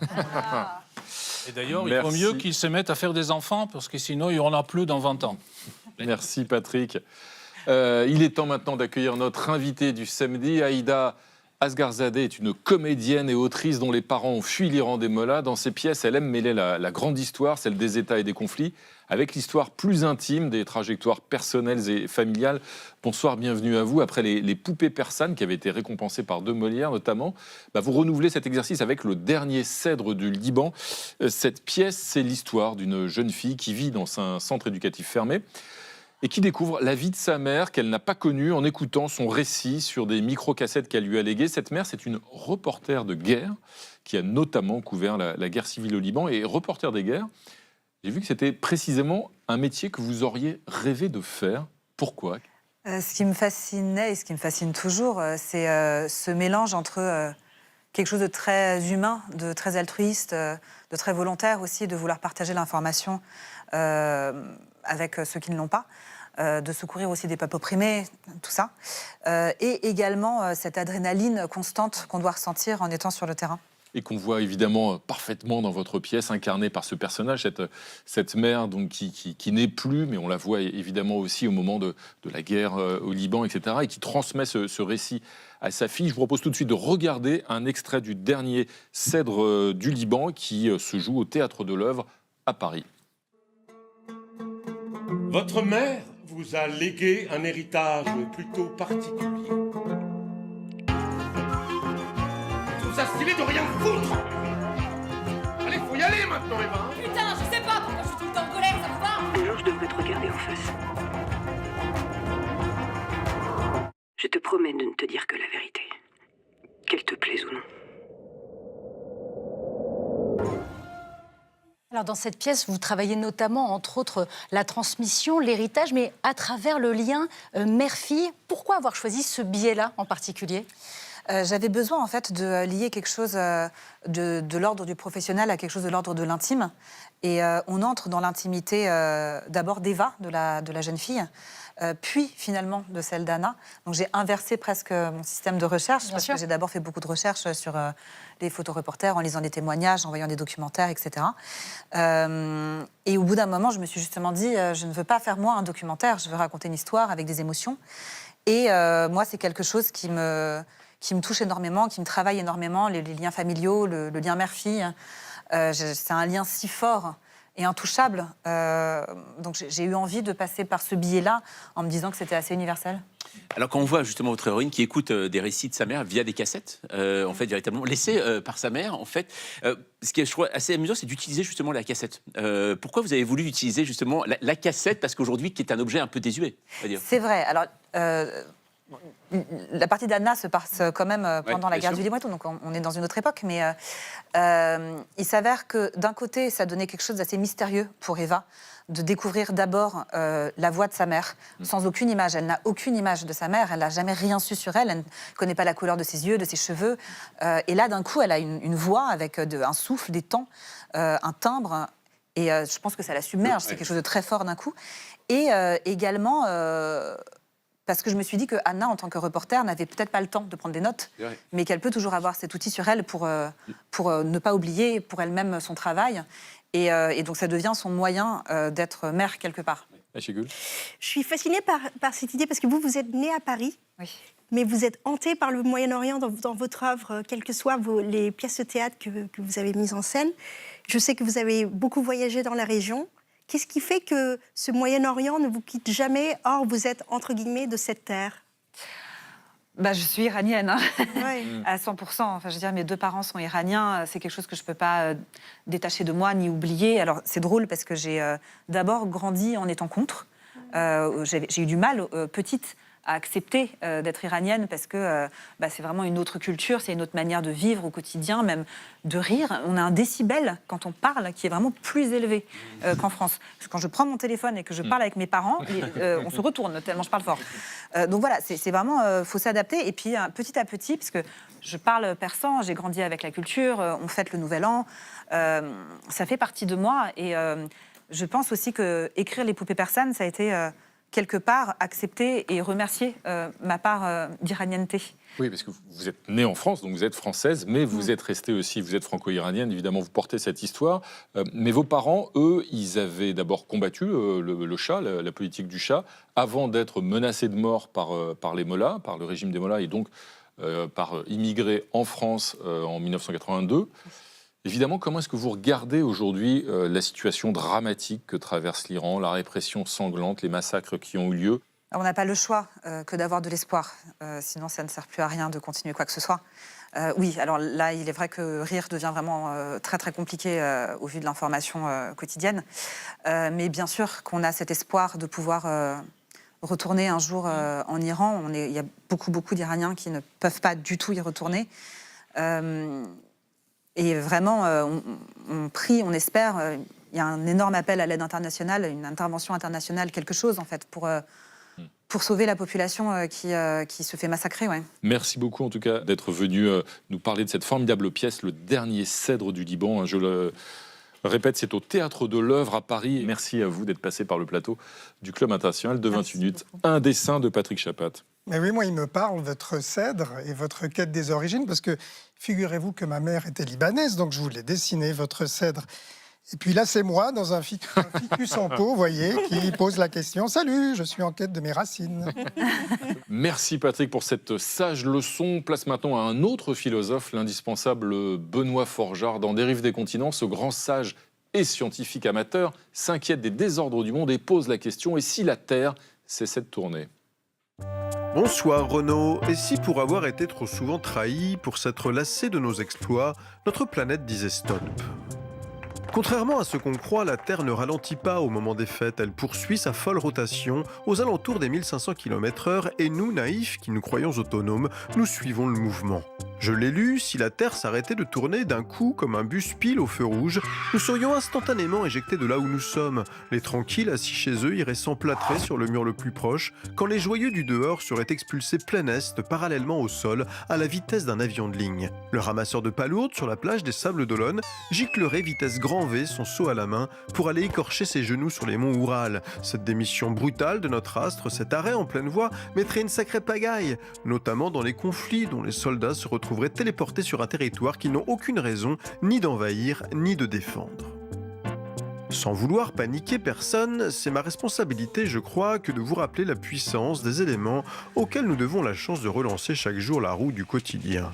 Et d'ailleurs, il vaut mieux qu'ils se mettent à faire des enfants, parce que sinon, il n'y en a plus dans 20 ans. Merci Patrick. Il est temps maintenant d'accueillir notre invitée du samedi. Aïda Asgharzadeh est une comédienne et autrice dont les parents ont fui l'Iran des mollahs. Dans ses pièces, elle aime mêler la grande histoire, celle des États et des conflits, avec l'histoire plus intime des trajectoires personnelles et familiales. Bonsoir, bienvenue à vous. Après les poupées persanes qui avaient été récompensées par 2 Molières notamment, vous renouvelez cet exercice avec Le Dernier Cèdre du Liban. Cette pièce, c'est l'histoire d'une jeune fille qui vit dans un centre éducatif fermé. et qui découvre la vie de sa mère qu'elle n'a pas connue en écoutant son récit sur des micro-cassettes qu'elle lui a léguées. Cette mère, c'est une reporter de guerre qui a notamment couvert la guerre civile au Liban. Et reporter des guerres, j'ai vu que c'était précisément un métier que vous auriez rêvé de faire. Pourquoi ? Ce qui me fascinait et ce qui me fascine toujours, c'est ce mélange entre quelque chose de très humain, de très altruiste, de très volontaire aussi, de vouloir partager l'information avec ceux qui ne l'ont pas, de secourir aussi des peuples opprimés, tout ça. Et également cette adrénaline constante qu'on doit ressentir en étant sur le terrain. Et qu'on voit évidemment parfaitement dans votre pièce, incarnée par ce personnage, cette mère donc, qui n'est plus, mais on la voit évidemment aussi au moment de la guerre au Liban, etc., et qui transmet ce récit à sa fille. Je vous propose tout de suite de regarder un extrait du dernier Cèdre du Liban qui se joue au Théâtre de l'Œuvre à Paris. Votre mère vous a légué un héritage plutôt particulier. Ça stylé de rien foutre. Allez, faut y aller maintenant, Eva. Putain, je sais pas pourquoi je suis tout le temps en colère, ça vous va? Alors je devrais te regarder en face. Je te promets de ne te dire que la vérité. Qu'elle te plaise ou non. Alors dans cette pièce, vous travaillez notamment, entre autres, la transmission, l'héritage, mais à travers le lien mère-fille. Pourquoi avoir choisi ce biais-là en particulier ? J'avais besoin en fait de lier quelque chose de l'ordre du professionnel à quelque chose de l'ordre de l'intime. Et on entre dans l'intimité d'abord d'Eva, de la jeune fille, puis finalement de celle d'Anna. Donc j'ai inversé presque mon système de recherche, parce que j'ai d'abord fait beaucoup de recherches sur les photoreporters, en lisant des témoignages, en voyant des documentaires, etc. Et au bout d'un moment, je me suis justement dit, je ne veux pas faire moi un documentaire, je veux raconter une histoire avec des émotions. Et moi, c'est quelque chose qui me touche énormément, qui me travaille énormément, les liens familiaux, le lien mère-fille. C'est un lien si fort et intouchable. Donc j'ai eu envie de passer par ce biais-là en me disant que c'était assez universel. Alors quand on voit justement votre héroïne qui écoute des récits de sa mère via des cassettes, en fait véritablement laissées par sa mère, en fait, ce qui est je trouve assez amusant, c'est d'utiliser justement la cassette. Pourquoi vous avez voulu utiliser justement la cassette, parce qu'aujourd'hui qui est un objet un peu désuet, on va dire. C'est vrai. Alors la partie d'Anna se passe quand même pendant la guerre du Liban, donc on est dans une autre époque, mais il s'avère que d'un côté, ça donnait quelque chose d'assez mystérieux pour Eva, de découvrir d'abord la voix de sa mère, sans aucune image. Elle n'a aucune image de sa mère, elle n'a jamais rien su sur elle, elle ne connaît pas la couleur de ses yeux, de ses cheveux. Et là, d'un coup, elle a une voix avec un souffle, des temps, un timbre, et je pense que ça la submerge, c'est quelque chose de très fort d'un coup. Et également... parce que je me suis dit que Anna, en tant que reporter, n'avait peut-être pas le temps de prendre des notes, mais qu'elle peut toujours avoir cet outil sur elle pour ne pas oublier pour elle-même son travail. Et donc ça devient son moyen d'être mère quelque part. Je suis fascinée par cette idée parce que vous êtes née à Paris, mais vous êtes hantée par le Moyen-Orient dans votre œuvre, quelles que soient les pièces de théâtre que vous avez mises en scène. Je sais que vous avez beaucoup voyagé dans la région. Qu'est-ce qui fait que ce Moyen-Orient ne vous quitte jamais, or vous êtes, entre guillemets, de cette terre? Je suis iranienne, hein. À 100%. Enfin, je veux dire, mes deux parents sont iraniens. C'est quelque chose que je ne peux pas détacher de moi ni oublier. Alors, c'est drôle parce que j'ai d'abord grandi en étant contre. J'ai eu du mal, petite, à accepter d'être iranienne parce que c'est vraiment une autre culture, c'est une autre manière de vivre au quotidien, même de rire. On a un décibel quand on parle qui est vraiment plus élevé qu'en France. Parce que quand je prends mon téléphone et que je parle avec mes parents, on se retourne tellement je parle fort. Donc voilà, c'est vraiment, faut s'adapter. Et puis petit à petit, parce que je parle persan, j'ai grandi avec la culture, on fête le Nouvel An, ça fait partie de moi. Et je pense aussi que écrire les poupées persanes, ça a été... quelque part, accepter et remercier ma part d'iranienneté. Oui, parce que vous êtes née en France, donc vous êtes française, mais vous êtes restée aussi, vous êtes franco-iranienne, évidemment, vous portez cette histoire. Mais vos parents, eux, ils avaient d'abord combattu le Shah, la politique du Shah, avant d'être menacés de mort par les Mollahs, par le régime des Mollahs, et donc par immigrer en France en 1982. Évidemment, comment est-ce que vous regardez aujourd'hui la situation dramatique que traverse l'Iran, la répression sanglante, les massacres qui ont eu lieu? On n'a pas le choix que d'avoir de l'espoir. Sinon, ça ne sert plus à rien de continuer quoi que ce soit. Oui, alors là, il est vrai que rire devient vraiment très, très compliqué au vu de l'information quotidienne. Mais bien sûr qu'on a cet espoir de pouvoir retourner un jour en Iran. Il y a beaucoup d'Iraniens qui ne peuvent pas du tout y retourner. Et vraiment, on prie, on espère. Il y a un énorme appel à l'aide internationale, une intervention internationale, quelque chose, en fait, pour sauver la population qui se fait massacrer. Ouais. Merci beaucoup, en tout cas, d'être venu nous parler de cette formidable pièce, Le Dernier Cèdre du Liban. Je le répète, c'est au Théâtre de l'Œuvre à Paris. Merci à vous d'être passé par le plateau du Club international de 28 minutes. Un dessin de Patrick Chapat. Mais oui, moi, il me parle, votre cèdre et votre quête des origines, parce que figurez-vous que ma mère était libanaise, donc je voulais dessiner votre cèdre. Et puis là, c'est moi, dans un ficus en pot, vous voyez, qui pose la question « Salut, je suis en quête de mes racines ». Merci Patrick pour cette sage leçon. Place maintenant à un autre philosophe, l'indispensable Benoît Forgeard. Dans Dérive des continents, ce grand sage et scientifique amateur s'inquiète des désordres du monde et pose la question « Et si la Terre cessait de tourner ?» Bonsoir Renaud. Et si pour avoir été trop souvent trahi, pour s'être lassé de nos exploits, notre planète disait stop ? Contrairement à ce qu'on croit, la Terre ne ralentit pas au moment des fêtes, elle poursuit sa folle rotation aux alentours des 1500 km/h et nous, naïfs, qui nous croyons autonomes, nous suivons le mouvement. Je l'ai lu, si la Terre s'arrêtait de tourner d'un coup comme un bus pile au feu rouge, nous serions instantanément éjectés de là où nous sommes. Les tranquilles assis chez eux iraient s'emplâtrer sur le mur le plus proche, quand les joyeux du dehors seraient expulsés plein est, parallèlement au sol, à la vitesse d'un avion de ligne. Le ramasseur de palourdes sur la plage des Sables d'Olonne giclerait vitesse grand V son seau à la main pour aller écorcher ses genoux sur les monts Oural. Cette démission brutale de notre astre, cet arrêt en pleine voie, mettrait une sacrée pagaille, notamment dans les conflits dont les soldats se retrouveraient téléportés sur un territoire qu'ils n'ont aucune raison ni d'envahir ni de défendre. Sans vouloir paniquer personne, c'est ma responsabilité, je crois, que de vous rappeler la puissance des éléments auxquels nous devons la chance de relancer chaque jour la roue du quotidien.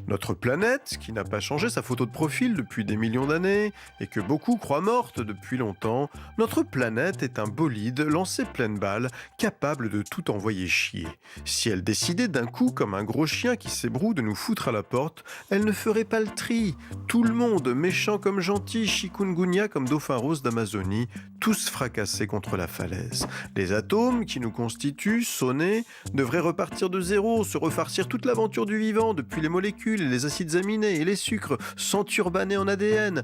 Notre planète, qui n'a pas changé sa photo de profil depuis des millions d'années et que beaucoup croient morte depuis longtemps, notre planète est un bolide lancé pleine balle, capable de tout envoyer chier. Si elle décidait d'un coup, comme un gros chien qui s'ébroue, de nous foutre à la porte, elle ne ferait pas le tri. Tout le monde, méchant comme gentil, chikungunya comme dauphin rose d'Amazonie, tous fracassés contre la falaise. Les atomes qui nous constituent, sonnés, devraient repartir de zéro, se refarcir toute l'aventure du vivant, depuis les molécules, et les acides aminés et les sucres, s'enturbaner en ADN.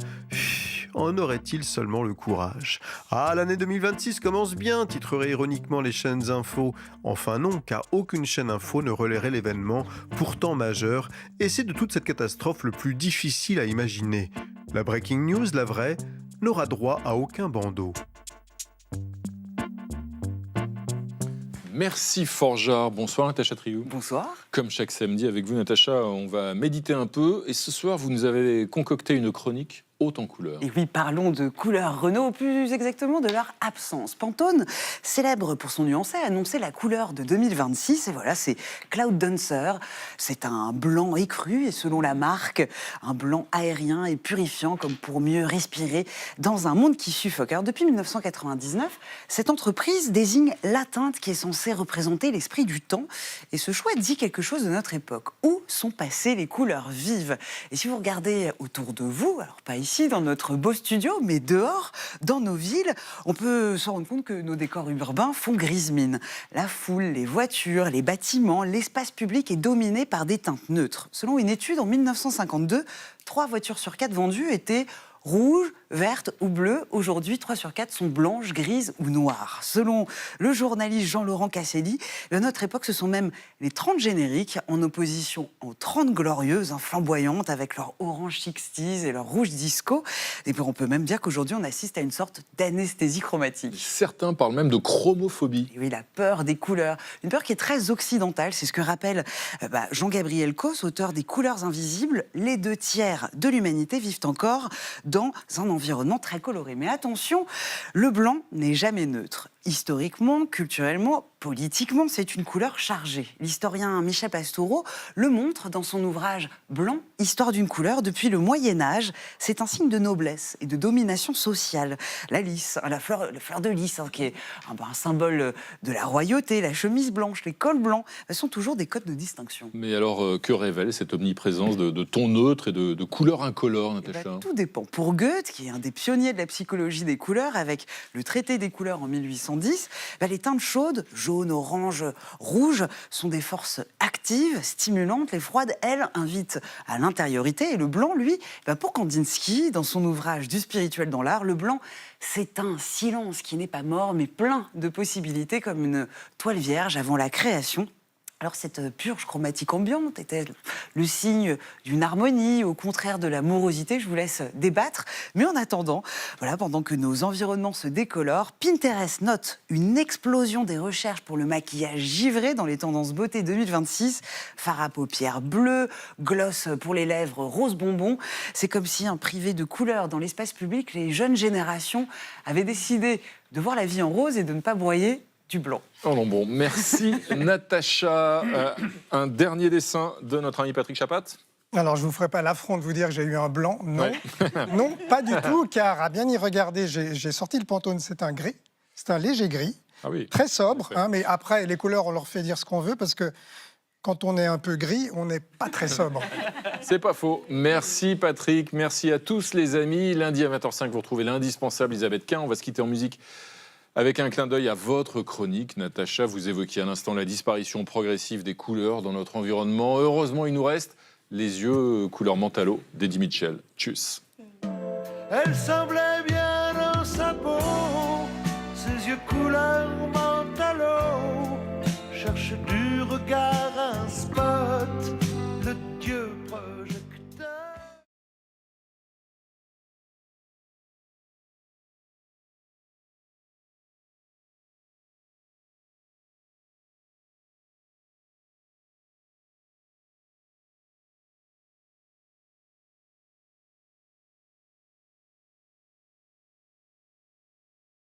En aurait-il seulement le courage ? Ah, l'année 2026 commence bien, titreraient ironiquement les chaînes info. Enfin non, car aucune chaîne info ne relayerait l'événement, pourtant majeur, et c'est de toute cette catastrophe le plus difficile à imaginer. La breaking news, la vraie, n'aura droit à aucun bandeau. Merci Forgeard. Bonsoir Natacha Triou. Bonsoir. Comme chaque samedi avec vous Natacha, on va méditer un peu et ce soir vous nous avez concocté une chronique haute en couleurs. Et oui, parlons de couleurs Renault, plus exactement de leur absence. Pantone, célèbre pour son nuancé, a annoncé la couleur de 2026. Et voilà, c'est Cloud Dancer. C'est un blanc écru et selon la marque, un blanc aérien et purifiant comme pour mieux respirer dans un monde qui suffoque. Alors depuis 1999, cette entreprise désigne la teinte qui est censée représenter l'esprit du temps. Et ce choix dit quelque chose de notre époque. Où sont passées les couleurs vives ? Et si vous regardez autour de vous, alors pas ici dans notre beau studio, mais dehors, dans nos villes, on peut se rendre compte que nos décors urbains font grise mine. La foule, les voitures, les bâtiments, l'espace public est dominé par des teintes neutres. Selon une étude en 1952, 3 voitures sur 4 vendues étaient rouges, vertes ou bleues. Aujourd'hui, 3 sur 4 sont blanches, grises ou noires. Selon le journaliste Jean-Laurent Casselli, à notre époque, ce sont même les 30 génériques en opposition aux 30 glorieuses, flamboyantes, avec leur orange 60s et leur rouge disco. Et puis on peut même dire qu'aujourd'hui, on assiste à une sorte d'anesthésie chromatique. Certains parlent même de chromophobie. Et oui, la peur des couleurs. Une peur qui est très occidentale, c'est ce que rappelle Jean-Gabriel Causse, auteur des Couleurs invisibles. Les 2 tiers de l'humanité vivent encore dans un environnement très coloré. Mais attention, le blanc n'est jamais neutre. Historiquement, culturellement, politiquement, c'est une couleur chargée. L'historien Michel Pastoureau le montre dans son ouvrage Blanc, Histoire d'une couleur. Depuis le Moyen-Âge, c'est un signe de noblesse et de domination sociale. La lys, la fleur de lys, qui est un symbole de la royauté, la chemise blanche, les cols blancs, ce sont toujours des codes de distinction. Mais alors, que révèle cette omniprésence de tons neutres et de couleurs incolores, Natacha? Tout dépend. Pour Goethe, qui est un des pionniers de la psychologie des couleurs, avec le traité des couleurs en 1810, les teintes chaudes, jaune, orange, rouge, sont des forces actives, stimulantes. Les froides, elles, invitent à l'intériorité. Et le blanc, lui, pour Kandinsky, dans son ouvrage Du spirituel dans l'art, le blanc, c'est un silence qui n'est pas mort, mais plein de possibilités, comme une toile vierge avant la création. Alors cette purge chromatique ambiante était le signe d'une harmonie, au contraire de la morosité. Je vous laisse débattre. Mais en attendant, pendant que nos environnements se décolorent, Pinterest note une explosion des recherches pour le maquillage givré dans les tendances beauté 2026. Fard à paupières bleu, gloss pour les lèvres rose bonbon. C'est comme si, privé de couleurs dans l'espace public, les jeunes générations avaient décidé de voir la vie en rose et de ne pas broyer du blanc. Oh non, bon, merci Natacha. Un dernier dessin de notre ami Patrick Chapat. Alors, je ne vous ferai pas l'affront de vous dire que j'ai eu un blanc. Non, non, pas du tout, car à bien y regarder, j'ai sorti le Pantone, c'est un gris. C'est un léger gris, très sobre, mais après, les couleurs, on leur fait dire ce qu'on veut, parce que quand on est un peu gris, on n'est pas très sobre. C'est pas faux. Merci Patrick, merci à tous les amis. Lundi à 20h05, vous retrouvez l'indispensable Elisabeth Quint. On va se quitter en musique avec un clin d'œil à votre chronique. Natacha, vous évoquiez à l'instant la disparition progressive des couleurs dans notre environnement. Heureusement, il nous reste les yeux couleur mentalo d'Eddie Mitchell. Tchuss. Elle semblait bien dans sa peau, ses yeux couleur mentalo. Cherche du regard un spot, le dieu projecteur.